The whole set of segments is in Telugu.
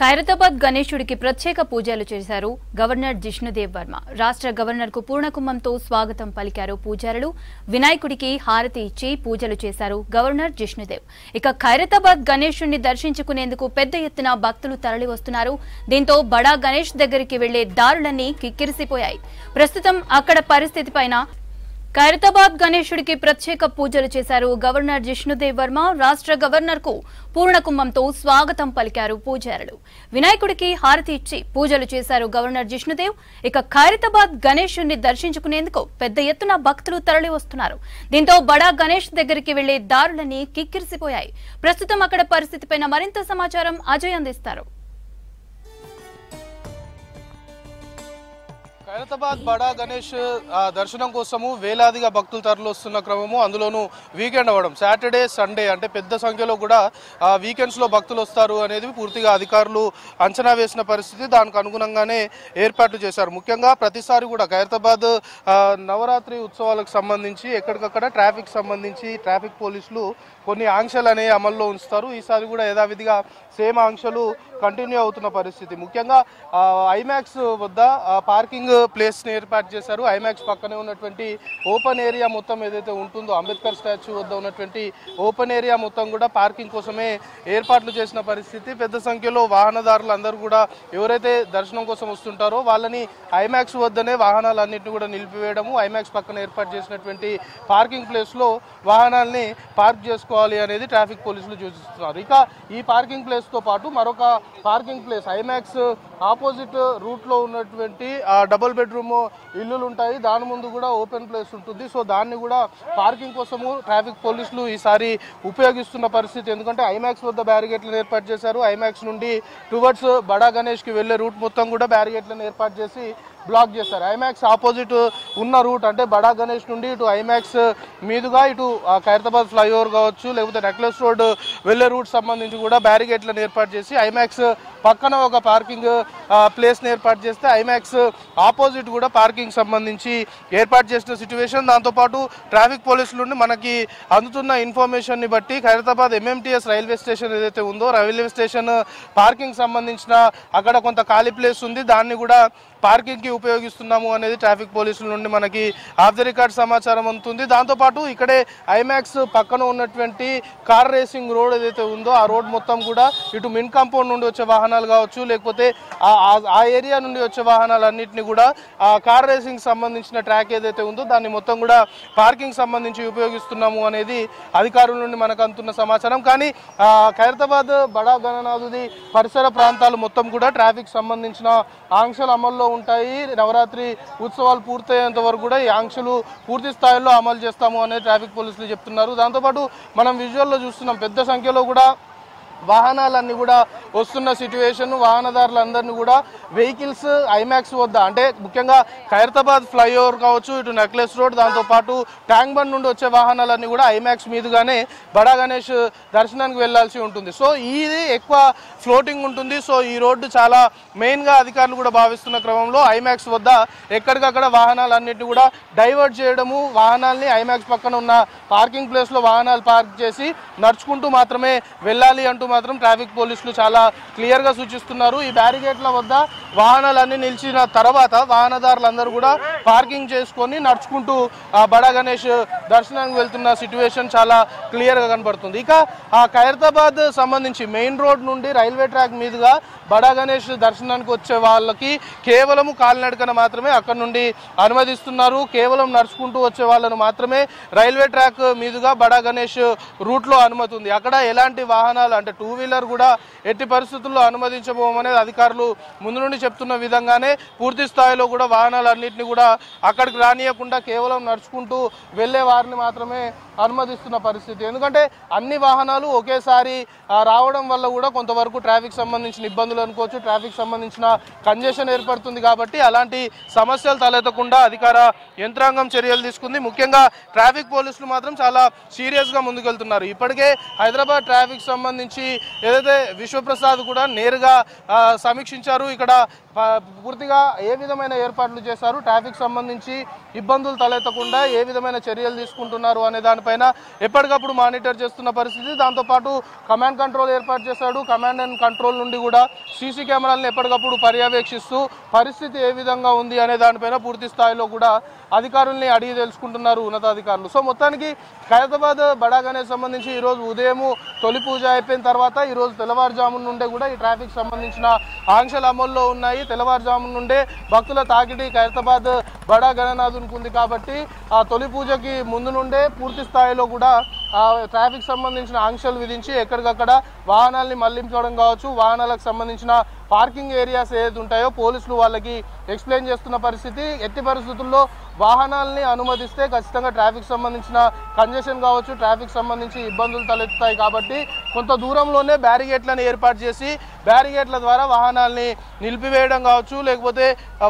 ఖైరతాబాద్ గణేశుడికి ప్రత్యేక పూజలు చేశారు గవర్నర్ జిష్ణుదేవ్ వర్మ. రాష్ట్ర గవర్నర్ కు పూర్ణకుంభంతో స్వాగతం పలికారు పూజారులు. వినాయకుడికి హారతి ఇచ్చి పూజలు చేశారు గవర్నర్ జిష్ణుదేవ్. ఇక ఖైరతాబాద్ గణేశుడిని దర్శించుకునేందుకు పెద్ద ఎత్తున భక్తులు తరలి వస్తున్నారు. దీంతో బడా గణేష్ దగ్గరికి వెళ్లే దారులన్నీ కిక్కిరిసిపోయాయి. ప్రస్తుతం అక్కడ పరిస్థితిపైన ఖైరతాబాద్ గణేశుడికి ప్రత్యేక పూజలు చేశారు గవర్నర్ జిష్ణుదేవ్ వర్మ. రాష్ట్ర గవర్నర్ కు పూర్ణకుంభంతో స్వాగతం పలికారు పూజారులు. వినాయకుడికి హారతి ఇచ్చి పూజలు చేశారు గవర్నర్ జిష్ణుదేవ్. ఇక ఖైరతాబాద్ గణేశుడిని దర్శించుకునేందుకు పెద్ద ఎత్తున భక్తులు తరలి వస్తున్నారు. దీంతో బడా గణేష్ దగ్గరికి వెళ్లే దారులన్నీ కిక్కిరిసిపోయాయి. ప్రస్తుతం అక్కడ పరిస్థితిపైన మరింత సమాచారం అజయ్ అందిస్తారు. ఖైరతాబాద్ బడా గణేష్ దర్శనం కోసము వేలాదిగా భక్తులు తరలి వస్తున్న క్రమము, అందులోనూ వీకెండ్ అవ్వడం, సాటర్డే సండే అంటే పెద్ద సంఖ్యలో కూడా వీకెండ్స్లో భక్తులు వస్తారు అనేది పూర్తిగా అధికారులు అంచనా వేసిన పరిస్థితి. దానికి అనుగుణంగానే ఏర్పాట్లు చేశారు. ముఖ్యంగా ప్రతిసారి కూడా ఖైరతాబాద్ నవరాత్రి ఉత్సవాలకు సంబంధించి ఎక్కడికక్కడ ట్రాఫిక్ సంబంధించి ట్రాఫిక్ పోలీసులు కొన్ని ఆంక్షలు అనేవి అమల్లో ఉంచుతారు. ఈసారి కూడా యథావిధిగా సేమ్ ఆంక్షలు కంటిన్యూ అవుతున్న పరిస్థితి. ముఖ్యంగా ఐమాక్స్ వద్ద పార్కింగ్ ప్లేస్ని ఏర్పాటు చేశారు. ఐమాక్స్ పక్కనే ఉన్నటువంటి ఓపెన్ ఏరియా మొత్తం ఏదైతే ఉంటుందో, అంబేద్కర్ స్టాచ్యూ వద్ద ఉన్నటువంటి ఓపెన్ ఏరియా మొత్తం కూడా పార్కింగ్ కోసమే ఏర్పాట్లు చేసిన పరిస్థితి. పెద్ద సంఖ్యలో వాహనదారులు అందరూ కూడా ఎవరైతే దర్శనం కోసం వస్తుంటారో వాళ్ళని ఐమాక్స్ వద్దనే వాహనాలన్నింటినీ కూడా నిలిపివేయడము, ఐమాక్స్ పక్కన ఏర్పాటు చేసినటువంటి పార్కింగ్ ప్లేస్లో వాహనాల్ని పార్క్ చేసుకోవాలి అనేది ట్రాఫిక్ పోలీసులు సూచిస్తున్నారు. ఇక ఈ పార్కింగ్ ప్లేస్తో పాటు మరొక పార్కింగ్ ప్లేస్ ఐమాక్స్ ఆపోజిట్ రూట్లో ఉన్నటువంటి డబుల్ బెడ్రూమ్ ఇల్లులు ఉంటాయి. దాని ముందు కూడా ఓపెన్ ప్లేస్ ఉంటుంది. సో దాన్ని కూడా పార్కింగ్ కోసము ట్రాఫిక్ పోలీసులు ఈసారి ఉపయోగిస్తున్న పరిస్థితి. ఎందుకంటే ఐమాక్స్ వద్ద బ్యారిగేట్లను ఏర్పాటు చేశారు. ఐమాక్స్ నుండి టువర్డ్స్ బడా గణేష్కి వెళ్లే రూట్ మొత్తం కూడా బ్యారిగేట్లను ఏర్పాటు చేసి బ్లాక్ చేస్తారు. ఐమాక్స్ ఆపోజిట్ ఉన్న రూట్ అంటే బడా గణేష్ నుండి ఇటు ఐమాక్స్ మీదుగా ఇటు ఖైరతాబాద్ ఫ్లైఓవర్ కావచ్చు, లేకపోతే నెక్లెస్ రోడ్ వెళ్లే రూట్ సంబంధించి కూడా బ్యారిగేట్లను ఏర్పాటు చేసి ఐమాక్స్ పక్కన ఒక పార్కింగ్ ప్లేస్ని ఏర్పాటు చేస్తే ఐమాక్స్ ఆపోజిట్ కూడా పార్కింగ్ సంబంధించి ఏర్పాటు చేసిన సిచ్యువేషన్. దాంతోపాటు ట్రాఫిక్ పోలీసుల నుండి మనకి అందుతున్న ఇన్ఫర్మేషన్ని బట్టి ఖైరతాబాద్ ఎంఎంటీఎస్ రైల్వే స్టేషన్ ఏదైతే ఉందో, రైల్వే స్టేషన్ పార్కింగ్ సంబంధించిన అక్కడ కొంత ఖాళీ ప్లేస్ ఉంది. దాన్ని కూడా పార్కింగ్కి ఉపయోగిస్తున్నాము అనేది ట్రాఫిక్ పోలీసుల నుండి మనకి ఆఫ్ ది రికార్డ్ సమాచారం అందుతుంది. దాంతోపాటు ఇక్కడే ఐమాక్స్ పక్కన ఉన్నటువంటి కార్ రేసింగ్ రోడ్ ఏదైతే ఉందో ఆ రోడ్ మొత్తం కూడా ఇటు మిన్ కాంపౌండ్ నుండి వచ్చే వాహనాలు కావచ్చు, లేకపోతే ఆ ఏరియా నుండి వచ్చే వాహనాలన్నింటినీ కూడా ఆ కార్ రేసింగ్ సంబంధించిన ట్రాక్ ఏదైతే ఉందో దాన్ని మొత్తం కూడా పార్కింగ్ సంబంధించి ఉపయోగిస్తున్నాము అనేది అధికారుల నుండి మనకు అందుతున్న సమాచారం. కానీ ఖైరతాబాద్ బడా గణనాథుడి పరిసర ప్రాంతాలు మొత్తం కూడా ట్రాఫిక్ సంబంధించిన ఆంక్షలు అమల్లో ఉంటాయి. నవరాత్రి ఉత్సవాలు పూర్తయ్యేంత వరకు కూడా ఈ ఆంక్షలు పూర్తి స్థాయిలో అమలు చేస్తాము అనేది ట్రాఫిక్ పోలీసులు చెప్తున్నారు. దాంతోపాటు మనం విజువల్లో చూస్తున్నాం పెద్ద సంఖ్యలో కూడా వాహనాలన్నీ కూడా వస్తున్న సిచ్యువేషన్. వాహనదారులందరినీ కూడా వెహికల్స్ ఐమాక్స్ వద్ద అంటే ముఖ్యంగా ఖైరతాబాద్ ఫ్లైఓవర్ కావచ్చు, ఇటు నెక్లెస్ రోడ్, దాంతోపాటు ట్యాంక్ బండ్ నుండి వచ్చే వాహనాలన్నీ కూడా ఐమాక్స్ మీదుగానే బడా గణేష్ దర్శనానికి వెళ్లాల్సి ఉంటుంది. సో ఇది ఎక్కువ ఫ్లోటింగ్ ఉంటుంది. సో ఈ రోడ్డు చాలా మెయిన్గా అధికారులు కూడా భావిస్తున్న క్రమంలో ఐమాక్స్ వద్ద ఎక్కడికక్కడ వాహనాలన్నింటినీ కూడా డైవర్ట్ చేయడము, వాహనాల్ని ఐమాక్స్ పక్కన ఉన్న పార్కింగ్ ప్లేస్లో వాహనాలు పార్క్ చేసి నడుచుకుంటూ మాత్రమే వెళ్ళాలి అంటూ మాత్రం ట్రాఫిక్ పోలీసులు చాలా క్లియర్గా సూచిస్తున్నారు. ఈ బ్యారిగేట్ల వద్ద వాహనాలన్నీ నిలిచిన తర్వాత వాహనదారులందరూ కూడా పార్కింగ్ చేసుకొని నడుచుకుంటూ బడా గణేష్ దర్శనానికి వెళ్తున్న సిచ్యువేషన్ చాలా క్లియర్గా కనబడుతుంది. ఇక ఆ ఖైరతాబాద్ సంబంధించి మెయిన్ రోడ్ నుండి రైల్వే ట్రాక్ మీదుగా బడా గణేష్ దర్శనానికి వచ్చే వాళ్ళకి కేవలం కాలినడకన మాత్రమే అక్కడ నుండి అనుమతిస్తున్నారు. కేవలం నడుచుకుంటూ వచ్చే వాళ్ళను మాత్రమే రైల్వే ట్రాక్ మీదుగా బడా గణేష్ రూట్లో అనుమతి ఉంది. అక్కడ ఎలాంటి వాహనాలు అంటే టూ వీలర్ కూడా ఎట్టి పరిస్థితుల్లో అనుమతించబోమనేది అధికారులు ముందు నుండి చెప్తున్న విధంగానే పూర్తి స్థాయిలో కూడా వాహనాలన్నింటినీ కూడా అక్కడికి రానియకుండా కేవలం నడుచుకుంటూ వెళ్లే వారిని మాత్రమే అనుమతిస్తున్న పరిస్థితి. ఎందుకంటే అన్ని వాహనాలు ఒకేసారి రావడం వల్ల కూడా కొంతవరకు ట్రాఫిక్ సంబంధించిన ఇబ్బందులు అనుకోవచ్చు, ట్రాఫిక్ సంబంధించిన కంజెషన్ ఏర్పడుతుంది. కాబట్టి అలాంటి సమస్యలు తలెత్తకుండా అధికార యంత్రాంగం చర్యలు తీసుకుంది. ముఖ్యంగా ట్రాఫిక్ పోలీసులు మాత్రం చాలా సీరియస్గా ముందుకెళ్తున్నారు. ఇప్పటికే హైదరాబాద్ ట్రాఫిక్ సంబంధించి ఏదైతే విశ్వప్రసాద్ కూడా నేరుగా సమీక్షించారు. ఇక్కడ పూర్తిగా ఏ విధమైన ఏర్పాట్లు చేశారు, ట్రాఫిక్ సంబంధించి ఇబ్బందులు తలెత్తకుండా ఏ విధమైన చర్యలు తీసుకుంటున్నారు అనే దానిపైన ఎప్పటికప్పుడు మానిటర్ చేస్తున్న పరిస్థితి. దాంతోపాటు కమాండ్ కంట్రోల్ ఏర్పాటు చేశాడు. కమాండ్ అండ్ కంట్రోల్ నుండి కూడా సీసీ కెమెరాలను ఎప్పటికప్పుడు పర్యవేక్షిస్తూ పరిస్థితి ఏ విధంగా ఉంది అనే దానిపైన పూర్తి స్థాయిలో కూడా అధికారుల్ని అడిగి తెలుసుకుంటున్నారు ఉన్నతాధికారులు. సో మొత్తానికి ఖైరతాబాద్ బడా గణేష్ సంబంధించి ఈరోజు ఉదయం తొలి పూజ అయిపోయిన తర్వాత ఈరోజు తెల్లవారుజామున నుండే కూడా ఈ ట్రాఫిక్ సంబంధించిన ఆంక్షలు అమల్లో ఉన్నాయి. తెల్లవారుజామున నుండే భక్తుల తాకిడి ఖైరతాబాద్ బడా గణనాథునికి ఉంది కాబట్టి ఆ తొలి పూజకి ముందు నుండే పూర్తి స్థాయిలో కూడా ట్రాఫిక్ సంబంధించిన ఆంక్షలు విధించి ఎక్కడికక్కడ వాహనాల్ని మళ్లించడం కావచ్చు, వాహనాలకు సంబంధించిన పార్కింగ్ ఏరియాస్ ఏదైతే ఉంటాయో పోలీసులు వాళ్ళకి ఎక్స్ప్లెయిన్ చేస్తున్న పరిస్థితి. ఎట్టి పరిస్థితుల్లో వాహనాలని అనుమతిస్తే ఖచ్చితంగా ట్రాఫిక్ సంబంధించిన కంజెషన్ కావచ్చు, ట్రాఫిక్ సంబంధించి ఇబ్బందులు తలెత్తుతాయి కాబట్టి కొంత దూరంలోనే బ్యారిగేట్లను ఏర్పాటు చేసి బ్యారిగేట్ల ద్వారా వాహనాల్ని నిలిపివేయడం కావచ్చు, లేకపోతే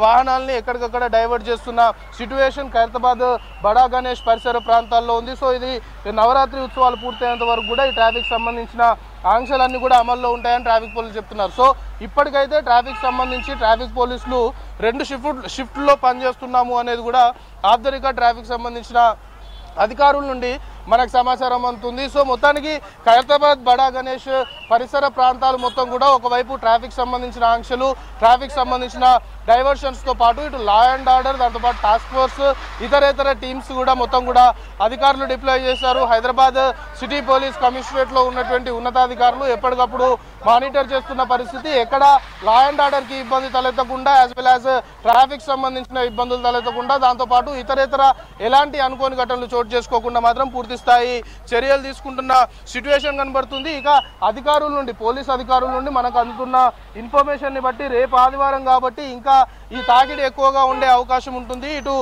వాహనాల్ని ఎక్కడికక్కడ డైవర్ట్ చేస్తున్న సిట్యువేషన్ ఖైరతాబాద్ బడా గణేష్ పరిసర ప్రాంతాల్లో ఉంది. సో ఇది నవరాత్రి ఉత్సవాలు పూర్తయ్యేంత వరకు కూడా ఈ ట్రాఫిక్ సంబంధించిన ఆంక్షలన్నీ కూడా అమల్లో ఉంటాయని ట్రాఫిక్ పోలీసులు చెప్తున్నారు. సో ఇప్పటికైతే ట్రాఫిక్ సంబంధించి ట్రాఫిక్ పోలీసులు 2 షిఫ్ట్లో పనిచేస్తున్నాము అనేది కూడా ఆఫ్ ద రికార్డ్ ట్రాఫిక్ సంబంధించిన అధికారుల నుండి మనకు సమాచారం అందుతుంది. సో మొత్తానికి ఖైరతాబాద్ బడా గణేష్ పరిసర ప్రాంతాలు మొత్తం కూడా ఒకవైపు ట్రాఫిక్ సంబంధించిన ఆంక్షలు, ట్రాఫిక్ సంబంధించిన డైవర్షన్స్తో పాటు ఇటు లా అండ్ ఆర్డర్, దాంతోపాటు టాస్క్ ఫోర్స్, ఇతర టీమ్స్ కూడా మొత్తం కూడా అధికారులు డిప్లాయ్ చేశారు. హైదరాబాద్ సిటీ పోలీస్ కమిషనరేట్లో ఉన్నటువంటి ఉన్నతాధికారులు ఎప్పటికప్పుడు మానిటర్ చేస్తున్న పరిస్థితి. ఎక్కడ లా అండ్ ఆర్డర్కి ఇబ్బంది తలెత్తకుండా యాజ్ వెల్ యాజ్ ట్రాఫిక్ సంబంధించిన ఇబ్బందులు తలెత్తకుండా, దాంతోపాటు ఇతర ఎలాంటి అనుకోని ఘటనలు చోటు చేసుకోకుండా మాత్రం పూర్తి స్థాయి చర్యలు తీసుకుంటున్న సిట్యుయేషన్ కనబడుతుంది. ఇక అధికారుల నుండి, పోలీస్ అధికారుల నుండి మనకు అందుతున్న ఇన్ఫర్మేషన్ ని బట్టి రేపు ఆదివారం కాబట్టి ఇంకా ఈ తాకిడి ఎక్కువగా ఉండే అవకాశం ఉంటుంది. ఇటు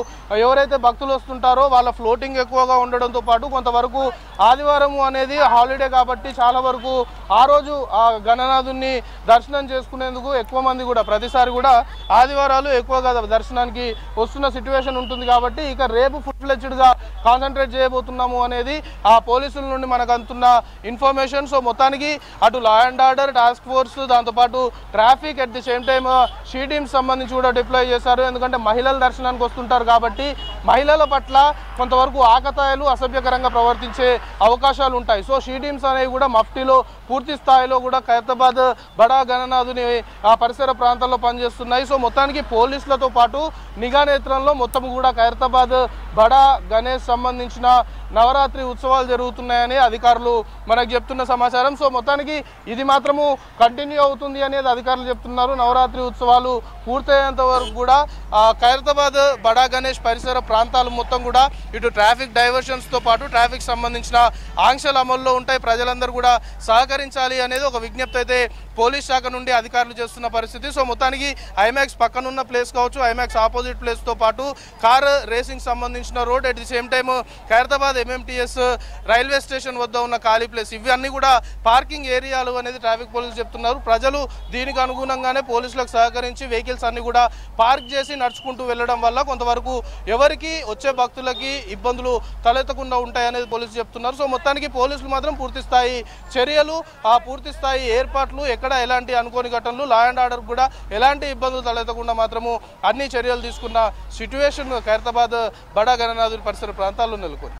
ఎవరైతే భక్తులు వస్తుంటారో వాళ్ళ ఫ్లోటింగ్ ఎక్కువగా ఉండడంతో పాటు కొంతవరకు ఆదివారం అనేది హాలిడే కాబట్టి చాలా వరకు ఆ రోజు ఆ గణనాథుని దర్శనం చేసుకునేందుకు ఎక్కువ మంది కూడా ప్రతిసారి కూడా ఆదివారాలు ఎక్కువగా దర్శనానికి వస్తున్న సిట్యుయేషన్ ఉంటుంది కాబట్టి ఇక రేపు ఫుల్ ఫ్లెడ్జ్డ్ గా కాన్సన్ట్రేట్ చేయబోతున్నాము అనేది ఆ పోలీసుల నుండి మనకు అందుతున్న ఇన్ఫర్మేషన్. సో మొత్తానికి అటు law and order, task force, దాంతోపాటు traffic at the same time she teams సంబంధించి కూడా డిప్లాయ్ చేశారు. ఎందుకంటే మహిళల దర్శనానికి వస్తుంటారు కాబట్టి మహిళల పట్ల కొంతవరకు ఆకతాయిలు అసభ్యకరంగా ప్రవర్తించే అవకాశాలు ఉంటాయి. సో షీ టీమ్స్ అనేవి కూడా మఫ్టీలో పూర్తి స్థాయిలో కూడా ఖైరతాబాద్ బడా గణనాథుని ఆ పరిసర ప్రాంతాల్లో పనిచేస్తున్నాయి. సో మొత్తానికి పోలీసులతో పాటు నిఘా నేత్రంలో మొత్తం కూడా ఖైరతాబాద్ బడా గణేష్ సంబంధించిన నవరాత్రి ఉత్సవాలు జరుగుతున్నాయని అధికారులు మనకు చెప్తున్న సమాచారం. సో మొత్తానికి ఇది మాత్రము కంటిన్యూ అవుతుంది అనేది అధికారులు చెప్తున్నారు. నవరాత్రి ఉత్సవాలు పూర్తయ్యేంత వరకు కూడా ఖైరతాబాద్ బడా గణేష్ పరిసర ప్రాంతాలు మొత్తం కూడా ఇటు ట్రాఫిక్ డైవర్షన్స్తో పాటు ట్రాఫిక్ సంబంధించిన ఆంక్షలు అమల్లో ఉంటాయి. ప్రజలందరూ కూడా సహకరించాలి అనేది ఒక విజ్ఞప్తి అయితే పోలీస్ శాఖ నుండి అధికారులు చేస్తున్న పరిస్థితి. సో మొత్తానికి ఐమాక్స్ పక్కనున్న ప్లేస్ కావచ్చు, ఐమాక్స్ ఆపోజిట్ ప్లేస్తో పాటు కార్ రేసింగ్ సంబంధించిన road, at the same time Khairatabad MMTS railway station వద్ద ఉన్న ఖాళీ ప్లేస్, ఇవి అన్ని కూడా పార్కింగ్ ఏరియాలు అనేది ట్రాఫిక్ పోలీసులు చెప్తున్నారు. ప్రజలు దీనికి అనుగుణంగానే పోలీసులకు సహకరించి వెహికల్స్ అన్ని కూడా పార్క్ చేసి నడుచుకుంటూ వెళ్ళడం వల్ల కొంతవరకు ఎవరికి వచ్చే భక్తులకి ఇబ్బందులు తలెత్తకుండా ఉంటాయనేది పోలీసులు చెప్తున్నారు. సో మొత్తానికి పోలీసులు మాత్రం పూర్తి స్థాయి చర్యలు, ఆ పూర్తి స్థాయి ఏర్పాట్లు, ఎక్కడ ఎలాంటి అనుకోని ఘటనలు, లా అండ్ ఆర్డర్ కూడా ఎలాంటి ఇబ్బందులు తలెత్తకుండా మాత్రము అన్ని చర్యలు తీసుకున్న సిట్యుయేషన్ ఖైరతాబాద్ బడా గణనాథుని పరిసర ప్రాంతాల్లో నెలకొంది.